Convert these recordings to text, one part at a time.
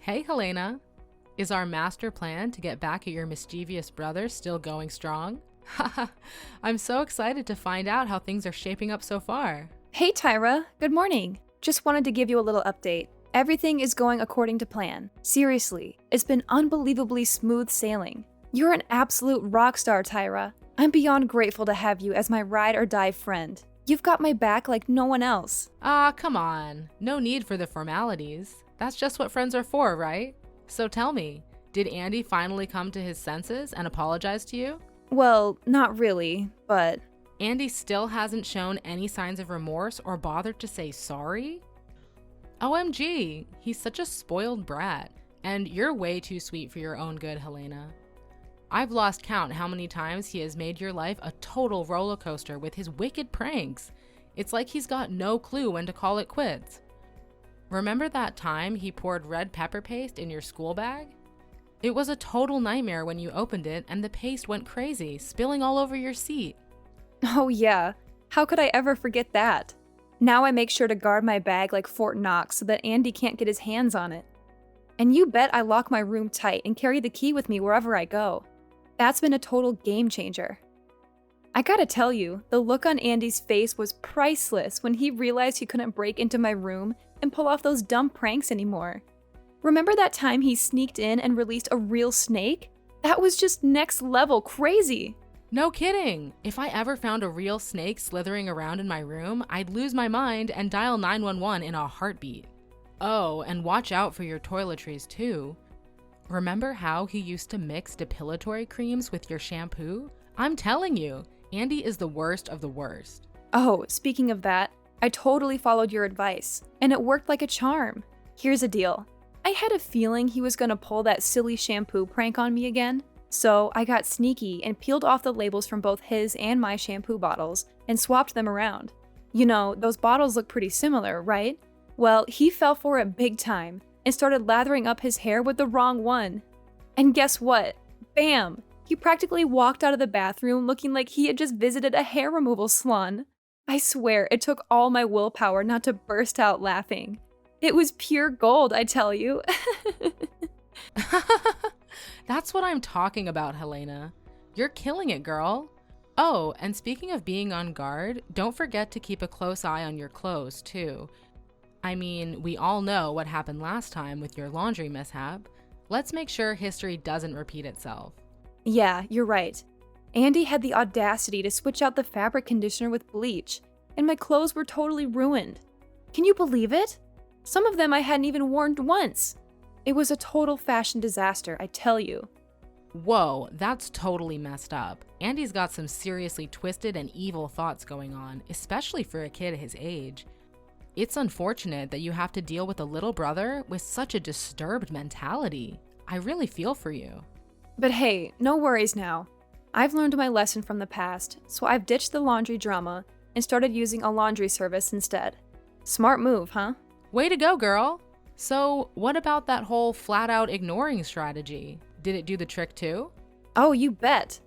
Hey, Helena. Is our master plan to get back at your mischievous brother still going strong? Haha, I'm so excited to find out how things are shaping up so far. Hey Tyra, good morning. Just wanted to give you a little update. Everything is going according to plan. Seriously, it's been unbelievably smooth sailing. You're an absolute rock star, Tyra. I'm beyond grateful to have you as my ride or die friend. You've got my back like no one else. Ah, come on. No need for the formalities. That's just what friends are for, right? So tell me, did Andy finally come to his senses and apologize to you? Well, not really, but Andy still hasn't shown any signs of remorse or bothered to say sorry? OMG, he's such a spoiled brat, and you're way too sweet for your own good, Helena. I've lost count how many times he has made your life a total roller coaster with his wicked pranks. It's like he's got no clue when to call it quits. Remember that time he poured red pepper paste in your school bag? It was a total nightmare when you opened it and the paste went crazy, spilling all over your seat. oh yeah, how could I ever forget that? Now I make sure to guard my bag like Fort Knox so that Andy can't get his hands on it. And you bet I lock my room tight and carry the key with me wherever I go. That's been a total game changer. I gotta tell you, the look on Andy's face was priceless when he realized he couldn't break into my room and pull off those dumb pranks anymore. Remember that time he sneaked in and released a real snake? That was just next level crazy. No kidding! If I ever found a real snake slithering around in my room, I'd lose my mind and dial 911 in a heartbeat. Oh, and watch out for your toiletries too. Remember how he used to mix depilatory creams with your shampoo? I'm telling you, Andy is the worst of the worst. Oh, speaking of that, I totally followed your advice, and it worked like a charm. Here's the deal. I had a feeling he was gonna pull that silly shampoo prank on me again, so I got sneaky and peeled off the labels from both his and my shampoo bottles and swapped them around. You know, those bottles look pretty similar, right? Well, he fell for it big time and started lathering up his hair with the wrong one. And guess what? Bam! He practically walked out of the bathroom looking like he had just visited a hair removal salon. I swear, it took all my willpower not to burst out laughing. It was pure gold, I tell you. That's what I'm talking about, Helena. You're killing it, girl. Oh, and speaking of being on guard, don't forget to keep a close eye on your clothes, too. I mean, we all know what happened last time with your laundry mishap. Let's make sure history doesn't repeat itself. Yeah, you're right. Andy had the audacity to switch out the fabric conditioner with bleach, and my clothes were totally ruined. Can you believe it? Some of them I hadn't even worn once. It was a total fashion disaster, I tell you. Whoa, that's totally messed up. Andy's got some seriously twisted and evil thoughts going on, especially for a kid his age. It's unfortunate that you have to deal with a little brother with such a disturbed mentality. I really feel for you. But hey, no worries now. I've learned my lesson from the past, so I've ditched the laundry drama and started using a laundry service instead. Smart move, huh? Way to go, girl! So, what about that whole flat-out ignoring strategy? Did it do the trick too? Oh, you bet.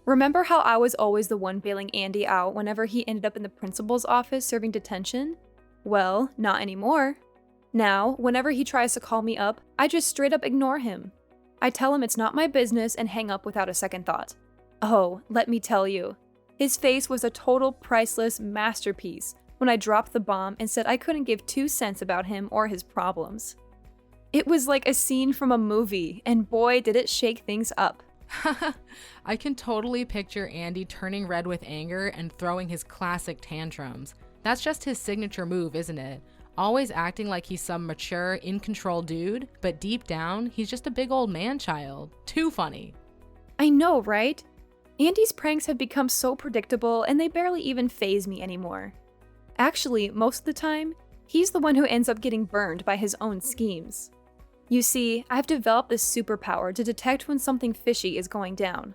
Remember how I was always the one bailing Andy out whenever he ended up in the principal's office serving detention? Well, not anymore. Now, whenever he tries to call me up, I just straight up ignore him. I tell him it's not my business and hang up without a second thought. Oh, let me tell you, his face was a total priceless masterpiece when I dropped the bomb and said I couldn't give 2 cents about him or his problems. It was like a scene from a movie, and boy, did it shake things up. I can totally picture Andy turning red with anger and throwing his classic tantrums. That's just his signature move, isn't it? Always acting like he's some mature, in-control dude, but deep down, he's just a big old man-child. Too funny. I know, right? Andy's pranks have become so predictable and they barely even faze me anymore. Actually, most of the time, he's the one who ends up getting burned by his own schemes. You see, I've developed this superpower to detect when something fishy is going down.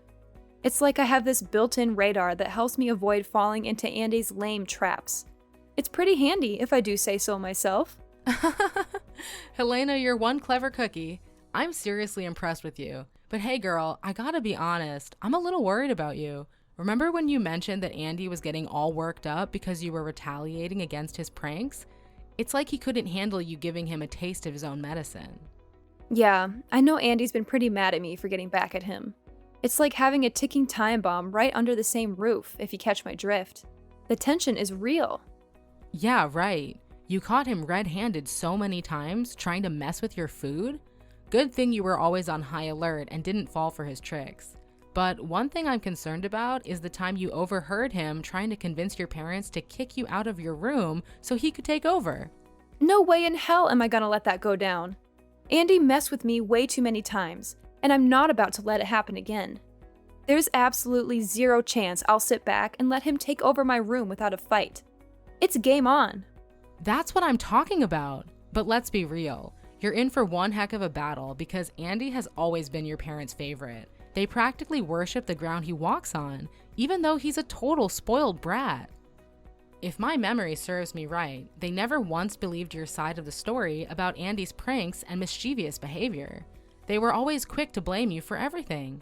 It's like I have this built-in radar that helps me avoid falling into Andy's lame traps. It's pretty handy, if I do say so myself. Helena, you're one clever cookie. I'm seriously impressed with you. But hey girl, I gotta be honest, I'm a little worried about you. Remember when you mentioned that Andy was getting all worked up because you were retaliating against his pranks? It's like he couldn't handle you giving him a taste of his own medicine. Yeah, I know Andy's been pretty mad at me for getting back at him. It's like having a ticking time bomb right under the same roof, if you catch my drift. The tension is real. Yeah, right. You caught him red-handed so many times trying to mess with your food? Good thing you were always on high alert and didn't fall for his tricks. But one thing I'm concerned about is the time you overheard him trying to convince your parents to kick you out of your room so he could take over. No way in hell am I gonna let that go down. Andy messed with me way too many times, and I'm not about to let it happen again. There's absolutely zero chance I'll sit back and let him take over my room without a fight. It's game on. That's what I'm talking about. But let's be real. You're in for one heck of a battle because Andy has always been your parents' favorite. They practically worship the ground he walks on, even though he's a total spoiled brat. If my memory serves me right, they never once believed your side of the story about Andy's pranks and mischievous behavior. They were always quick to blame you for everything.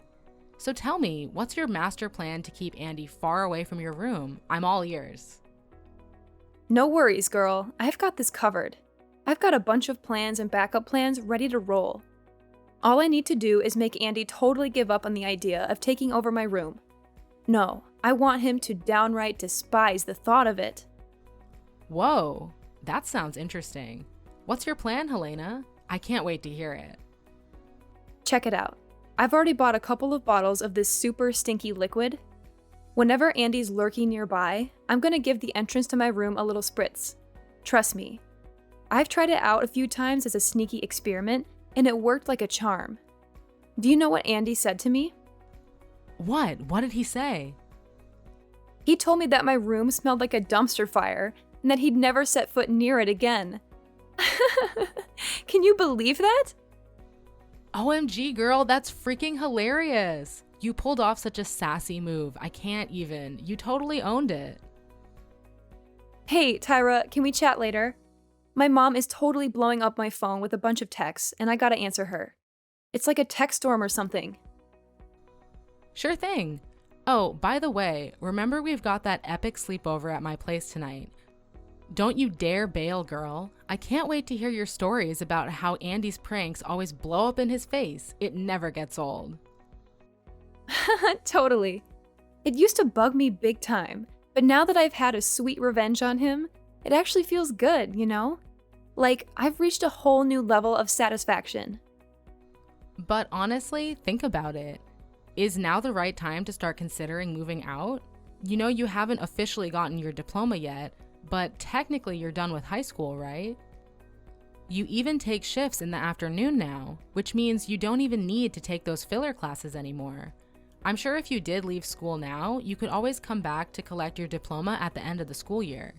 So tell me, what's your master plan to keep Andy far away from your room? I'm all ears. No worries, girl. I've got this covered. I've got a bunch of plans and backup plans ready to roll. All I need to do is make Andy totally give up on the idea of taking over my room. No, I want him to downright despise the thought of it. Whoa, that sounds interesting. What's your plan, Helena? I can't wait to hear it. Check it out. I've already bought a couple of bottles of this super stinky liquid. Whenever Andy's lurking nearby, I'm gonna give the entrance to my room a little spritz. Trust me. I've tried it out a few times as a sneaky experiment, and it worked like a charm. Do you know what Andy said to me? What? What did he say? He told me that my room smelled like a dumpster fire, and that he'd never set foot near it again. Can you believe that? OMG, girl, that's freaking hilarious. You pulled off such a sassy move. I can't even. You totally owned it. Hey, Tyra, can we chat later? My mom is totally blowing up my phone with a bunch of texts, and I gotta answer her. It's like a text storm or something. Sure thing. Oh, by the way, remember we've got that epic sleepover at my place tonight. Don't you dare bail, girl. I can't wait to hear your stories about how Andy's pranks always blow up in his face. It never gets old. Totally. It used to bug me big time, but now that I've had a sweet revenge on him, it actually feels good, you know? Like, I've reached a whole new level of satisfaction. But honestly, think about it. Is now the right time to start considering moving out? You know you haven't officially gotten your diploma yet, but technically you're done with high school, right? You even take shifts in the afternoon now, which means you don't even need to take those filler classes anymore. I'm sure if you did leave school now, you could always come back to collect your diploma at the end of the school year.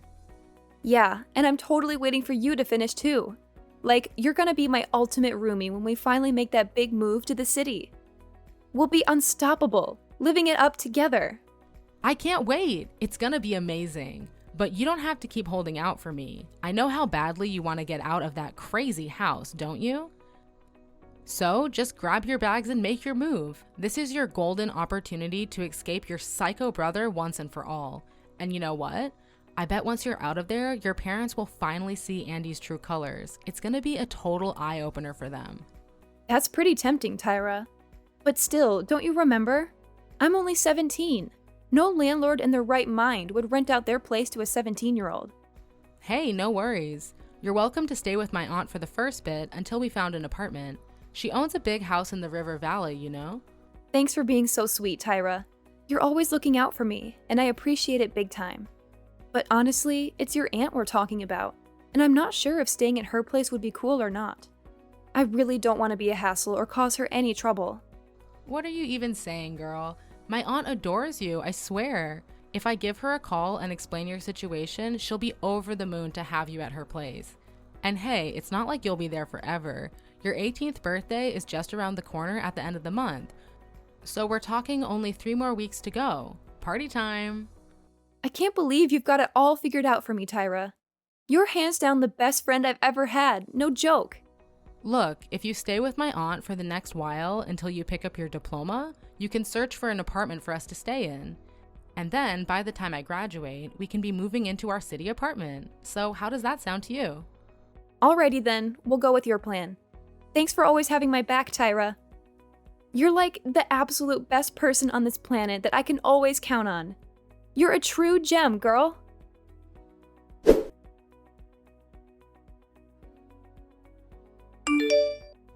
Yeah, and I'm totally waiting for you to finish too. Like, you're gonna be my ultimate roomie when we finally make that big move to the city. We'll be unstoppable, living it up together. I can't wait. It's gonna be amazing. But you don't have to keep holding out for me. I know how badly you want to get out of that crazy house, don't you? So just grab your bags and make your move. This is your golden opportunity to escape your psycho brother once and for all. And you know what? I bet once you're out of there, your parents will finally see Andy's true colors. It's gonna be a total eye-opener for them. That's pretty tempting, Tyra. But still, don't you remember? I'm only 17. No landlord in their right mind would rent out their place to a 17-year-old. Hey, no worries. You're welcome to stay with my aunt for the first bit until we found an apartment. She owns a big house in the River Valley, you know? Thanks for being so sweet, Tyra. You're always looking out for me, and I appreciate it big time. But honestly, it's your aunt we're talking about, and I'm not sure if staying at her place would be cool or not. I really don't want to be a hassle or cause her any trouble. What are you even saying, girl? My aunt adores you, I swear. If I give her a call and explain your situation, she'll be over the moon to have you at her place. And hey, it's not like you'll be there forever. Your 18th birthday is just around the corner at the end of the month. So we're talking only 3 more weeks to go. Party time! I can't believe you've got it all figured out for me, Tyra. You're hands down the best friend I've ever had, no joke. Look, if you stay with my aunt for the next while until you pick up your diploma, you can search for an apartment for us to stay in. And then, by the time I graduate, we can be moving into our city apartment. So how does that sound to you? Alrighty then, we'll go with your plan. Thanks for always having my back, Tyra. You're like the absolute best person on this planet that I can always count on. You're a true gem, girl.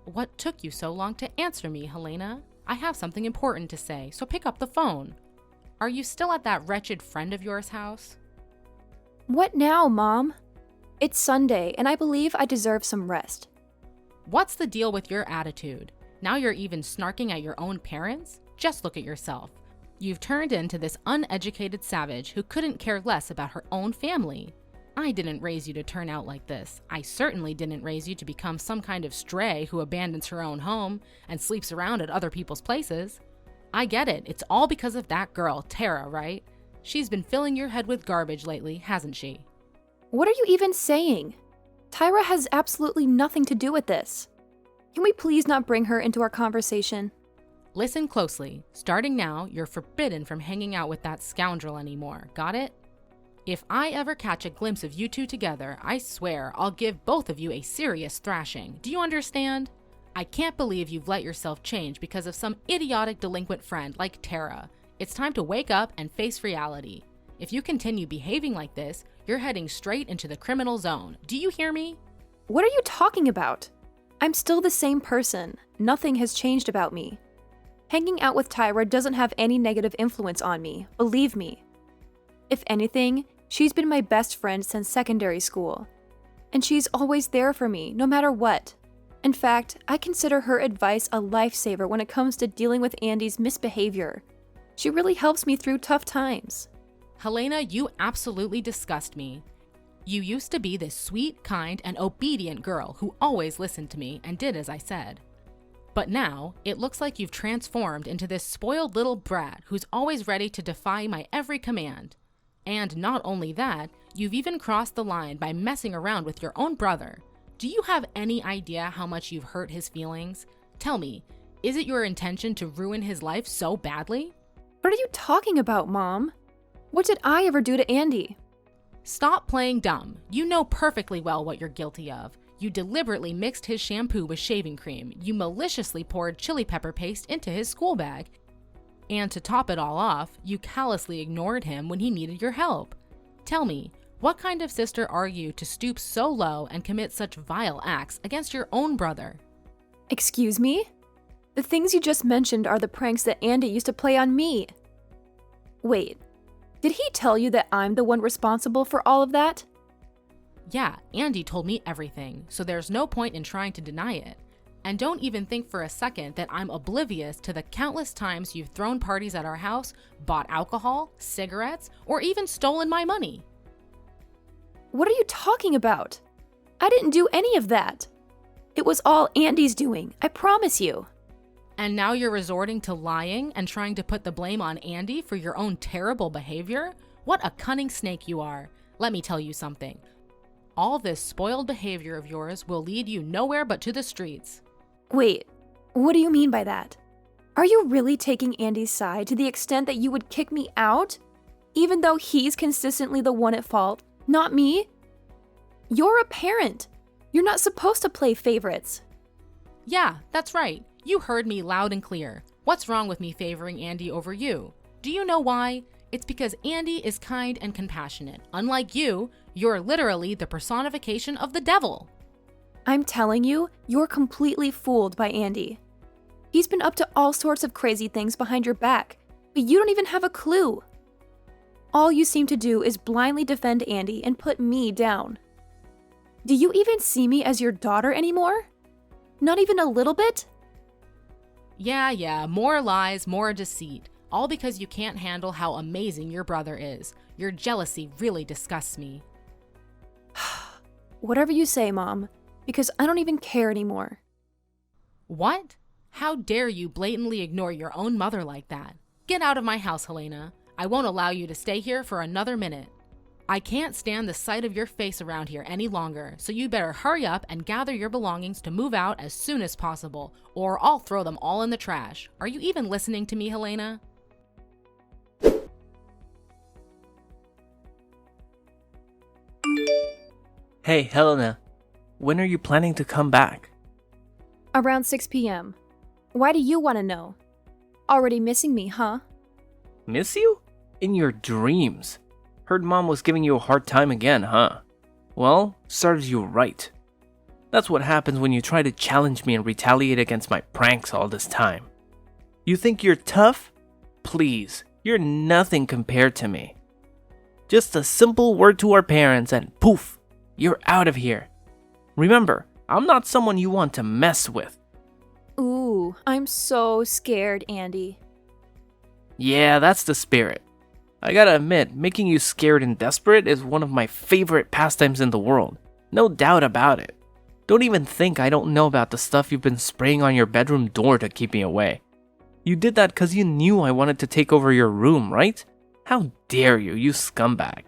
What took you so long to answer me, Helena? I have something important to say, so pick up the phone. Are you still at that wretched friend of yours' house? What now, Mom? It's Sunday, and I believe I deserve some rest. What's the deal with your attitude? Now you're even snarking at your own parents? Just look at yourself. You've turned into this uneducated savage who couldn't care less about her own family. I didn't raise you to turn out like this. I certainly didn't raise you to become some kind of stray who abandons her own home and sleeps around at other people's places. I get it. It's all because of that girl, Tara, right? She's been filling your head with garbage lately, hasn't she? What are you even saying? Tyra has absolutely nothing to do with this. Can we please not bring her into our conversation? Listen closely. Starting now, you're forbidden from hanging out with that scoundrel anymore. Got it? If I ever catch a glimpse of you two together, I swear I'll give both of you a serious thrashing. Do you understand? I can't believe you've let yourself change because of some idiotic delinquent friend like Tara. It's time to wake up and face reality. If you continue behaving like this, you're heading straight into the criminal zone. Do you hear me? What are you talking about? I'm still the same person. Nothing has changed about me. Hanging out with Tyra doesn't have any negative influence on me, believe me. If anything, she's been my best friend since secondary school. And she's always there for me, no matter what. In fact, I consider her advice a lifesaver when it comes to dealing with Andy's misbehavior. She really helps me through tough times. Helena, you absolutely disgust me. You used to be this sweet, kind, and obedient girl who always listened to me and did as I said. But now, it looks like you've transformed into this spoiled little brat who's always ready to defy my every command. And not only that, you've even crossed the line by messing around with your own brother. Do you have any idea how much you've hurt his feelings? Tell me, is it your intention to ruin his life so badly? What are you talking about, Mom? What did I ever do to Andy? Stop playing dumb. You know perfectly well what you're guilty of. You deliberately mixed his shampoo with shaving cream. You maliciously poured chili pepper paste into his school bag. And to top it all off, you callously ignored him when he needed your help. Tell me, what kind of sister are you to stoop so low and commit such vile acts against your own brother? Excuse me? The things you just mentioned are the pranks that Andy used to play on me. Wait, did he tell you that I'm the one responsible for all of that? Yeah, Andy told me everything, so there's no point in trying to deny it. And don't even think for a second that I'm oblivious to the countless times you've thrown parties at our house, bought alcohol, cigarettes, or even stolen my money. What are you talking about? I didn't do any of that. It was all Andy's doing, I promise you. And now you're resorting to lying and trying to put the blame on Andy for your own terrible behavior? What a cunning snake you are. Let me tell you something. All this spoiled behavior of yours will lead you nowhere but to the streets. Wait, what do you mean by that? Are you really taking Andy's side to the extent that you would kick me out? Even though he's consistently the one at fault, not me? You're a parent. You're not supposed to play favorites. Yeah, that's right. You heard me loud and clear. What's wrong with me favoring Andy over you? Do you know why? It's because Andy is kind and compassionate. Unlike you, you're literally the personification of the devil. I'm telling you, you're completely fooled by Andy. He's been up to all sorts of crazy things behind your back, but you don't even have a clue. All you seem to do is blindly defend Andy and put me down. Do you even see me as your daughter anymore? Not even a little bit? Yeah, more lies, more deceit. All because you can't handle how amazing your brother is. Your jealousy really disgusts me. Whatever you say, Mom, because I don't even care anymore. What? How dare you blatantly ignore your own mother like that? Get out of my house, Helena. I won't allow you to stay here for another minute. I can't stand the sight of your face around here any longer, so you better hurry up and gather your belongings to move out as soon as possible, or I'll throw them all in the trash. Are you even listening to me, Helena? Hey, Helena. When are you planning to come back? Around 6 p.m. Why do you want to know? Already missing me, huh? Miss you? In your dreams. Heard Mom was giving you a hard time again, huh? Well, serves you right. That's what happens when you try to challenge me and retaliate against my pranks all this time. You think you're tough? Please, you're nothing compared to me. Just a simple word to our parents and poof, you're out of here. Remember, I'm not someone you want to mess with. Ooh, I'm so scared, Andy. Yeah, that's the spirit. I gotta admit, making you scared and desperate is one of my favorite pastimes in the world. No doubt about it. Don't even think I don't know about the stuff you've been spraying on your bedroom door to keep me away. You did that because you knew I wanted to take over your room, right? How dare you, you scumbag.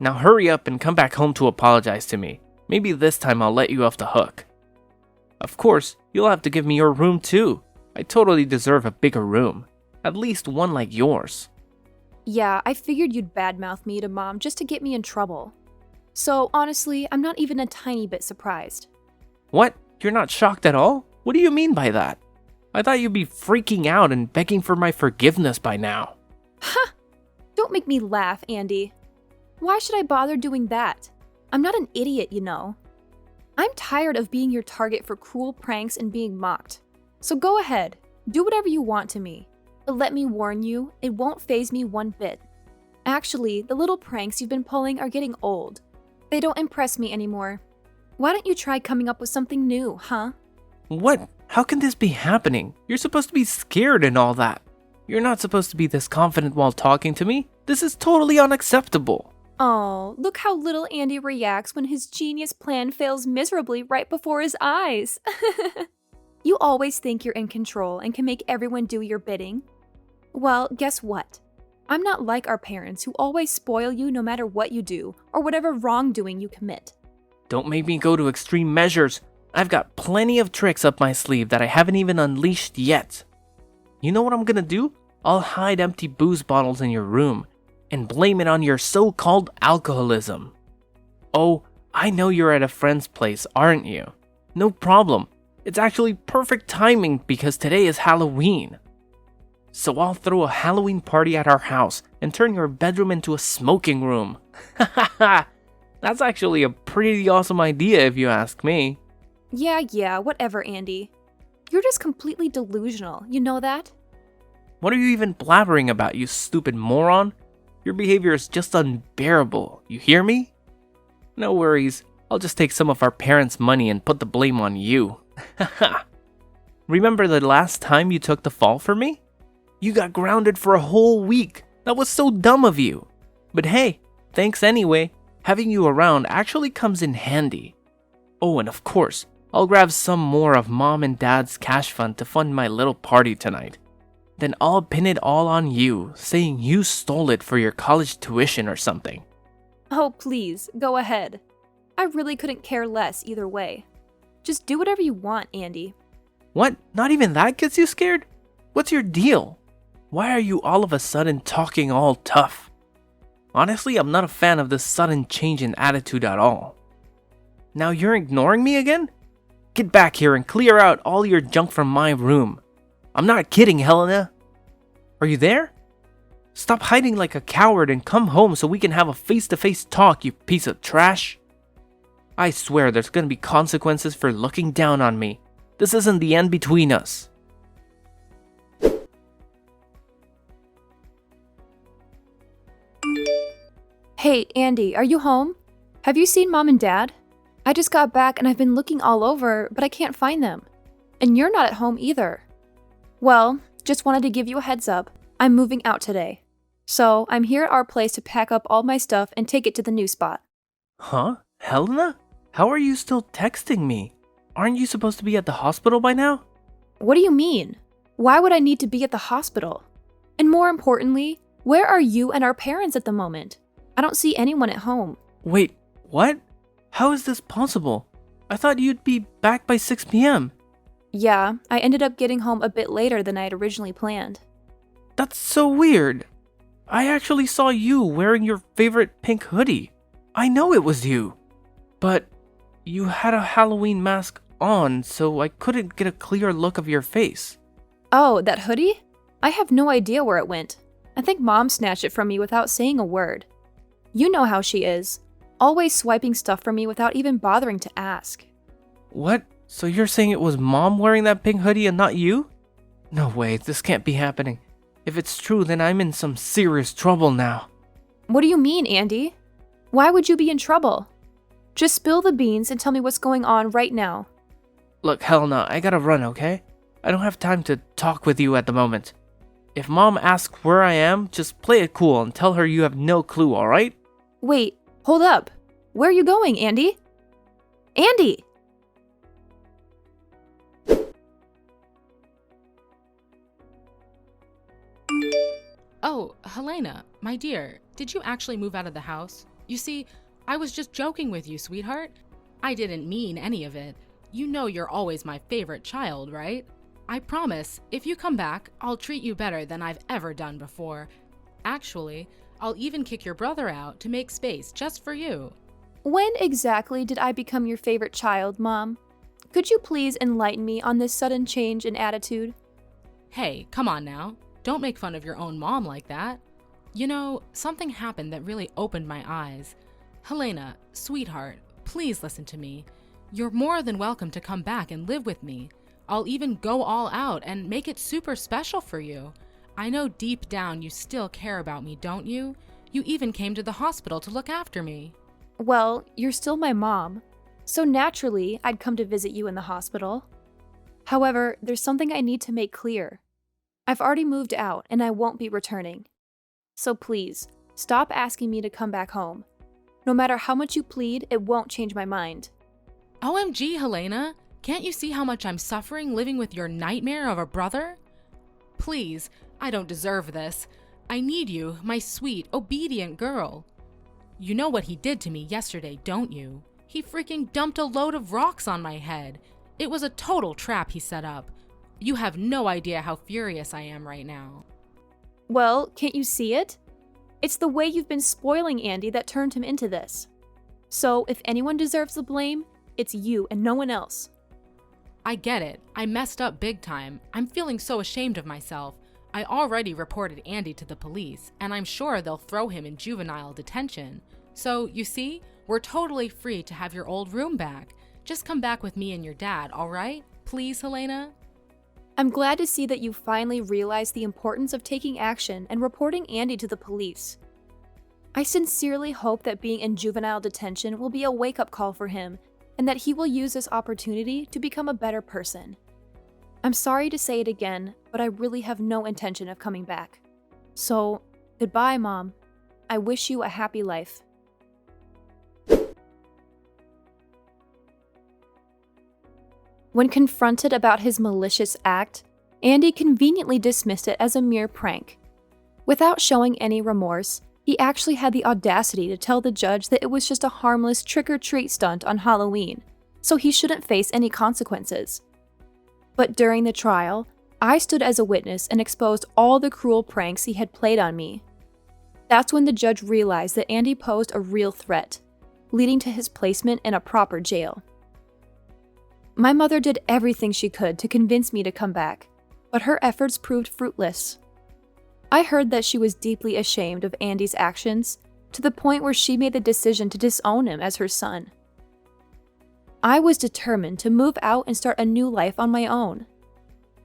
Now hurry up and come back home to apologize to me. Maybe this time I'll let you off the hook. Of course, you'll have to give me your room too. I totally deserve a bigger room. At least one like yours. Yeah, I figured you'd badmouth me to Mom just to get me in trouble. So honestly, I'm not even a tiny bit surprised. What? You're not shocked at all? What do you mean by that? I thought you'd be freaking out and begging for my forgiveness by now. Ha! Don't make me laugh, Andy. Why should I bother doing that? I'm not an idiot, you know. I'm tired of being your target for cruel pranks and being mocked. So go ahead, do whatever you want to me. But let me warn you, it won't faze me one bit. Actually, the little pranks you've been pulling are getting old. They don't impress me anymore. Why don't you try coming up with something new, huh? What? How can this be happening? You're supposed to be scared and all that. You're not supposed to be this confident while talking to me. This is totally unacceptable. Oh, look how little Andy reacts when his genius plan fails miserably right before his eyes. You always think you're in control and can make everyone do your bidding. Well, guess what? I'm not like our parents who always spoil you no matter what you do or whatever wrongdoing you commit. Don't make me go to extreme measures. I've got plenty of tricks up my sleeve that I haven't even unleashed yet. You know what I'm gonna do? I'll hide empty booze bottles in your room and blame it on your so-called alcoholism. Oh, I know you're at a friend's place, aren't you? No problem. It's actually perfect timing because today is Halloween. So I'll throw a Halloween party at our house and turn your bedroom into a smoking room. That's actually a pretty awesome idea if you ask me. Yeah, whatever, Andy. You're just completely delusional, you know that? What are you even blabbering about, you stupid moron? Your behavior is just unbearable, you hear me? No worries, I'll just take some of our parents' money and put the blame on you. Remember the last time you took the fall for me? You got grounded for a whole week. That was so dumb of you. But hey, thanks anyway. Having you around actually comes in handy. Oh, and of course, I'll grab some more of Mom and Dad's cash fund to fund my little party tonight. Then I'll pin it all on you, saying you stole it for your college tuition or something. Oh, please, go ahead. I really couldn't care less either way. Just do whatever you want, Andy. What? Not even that gets you scared? What's your deal? Why are you all of a sudden talking all tough? Honestly, I'm not a fan of this sudden change in attitude at all. Now you're ignoring me again? Get back here and clear out all your junk from my room. I'm not kidding, Helena. Are you there? Stop hiding like a coward and come home so we can have a face-to-face talk, you piece of trash. I swear there's gonna be consequences for looking down on me. This isn't the end between us. Hey, Andy, are you home? Have you seen Mom and Dad? I just got back and I've been looking all over, but I can't find them. And you're not at home either. Well, just wanted to give you a heads up. I'm moving out today. So I'm here at our place to pack up all my stuff and take it to the new spot. Huh? Helena? How are you still texting me? Aren't you supposed to be at the hospital by now? What do you mean? Why would I need to be at the hospital? And more importantly, where are you and our parents at the moment? I don't see anyone at home. Wait, what? How is this possible? I thought you'd be back by 6 p.m. Yeah, I ended up getting home a bit later than I had originally planned. That's so weird. I actually saw you wearing your favorite pink hoodie. I know it was you. But you had a Halloween mask on, so I couldn't get a clear look of your face. Oh, that hoodie? I have no idea where it went. I think Mom snatched it from me without saying a word. You know how she is, always swiping stuff from me without even bothering to ask. What? So you're saying it was Mom wearing that pink hoodie and not you? No way, this can't be happening. If it's true, then I'm in some serious trouble now. What do you mean, Andy? Why would you be in trouble? Just spill the beans and tell me what's going on right now. Look, Helena, I gotta run, okay? I don't have time to talk with you at the moment. If Mom asks where I am, just play it cool and tell her you have no clue, alright? Wait, hold up. Where are you going, Andy? Andy! Oh, Helena, my dear, did you actually move out of the house? You see, I was just joking with you, sweetheart. I didn't mean any of it. You know you're always my favorite child, right? I promise, if you come back, I'll treat you better than I've ever done before. Actually, I'll even kick your brother out to make space just for you. When exactly did I become your favorite child, Mom? Could you please enlighten me on this sudden change in attitude? Hey, come on now. Don't make fun of your own mom like that. You know, something happened that really opened my eyes. Helena, sweetheart, please listen to me. You're more than welcome to come back and live with me. I'll even go all out and make it super special for you. I know deep down you still care about me, don't you? You even came to the hospital to look after me. Well, you're still my mom, so naturally I'd come to visit you in the hospital. However, there's something I need to make clear. I've already moved out and I won't be returning. So please, stop asking me to come back home. No matter how much you plead, it won't change my mind. OMG, Helena, can't you see how much I'm suffering living with your nightmare of a brother? Please, I don't deserve this. I need you, my sweet, obedient girl. You know what he did to me yesterday, don't you? He freaking dumped a load of rocks on my head. It was a total trap he set up. You have no idea how furious I am right now. Well, can't you see it? It's the way you've been spoiling Andy that turned him into this. So if anyone deserves the blame, it's you and no one else. I get it. I messed up big time. I'm feeling so ashamed of myself. I already reported Andy to the police, and I'm sure they'll throw him in juvenile detention. So, you see, we're totally free to have your old room back. Just come back with me and your dad, all right? Please, Helena? I'm glad to see that you finally realized the importance of taking action and reporting Andy to the police. I sincerely hope that being in juvenile detention will be a wake-up call for him and that he will use this opportunity to become a better person. I'm sorry to say it again, but I really have no intention of coming back. So, goodbye, Mom. I wish you a happy life. When confronted about his malicious act, Andy conveniently dismissed it as a mere prank. Without showing any remorse, he actually had the audacity to tell the judge that it was just a harmless trick-or-treat stunt on Halloween, so he shouldn't face any consequences. But during the trial, I stood as a witness and exposed all the cruel pranks he had played on me. That's when the judge realized that Andy posed a real threat, leading to his placement in a proper jail. My mother did everything she could to convince me to come back, but her efforts proved fruitless. I heard that she was deeply ashamed of Andy's actions, to the point where she made the decision to disown him as her son. I was determined to move out and start a new life on my own.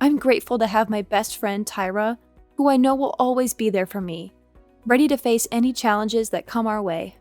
I'm grateful to have my best friend Tyra, who I know will always be there for me, ready to face any challenges that come our way.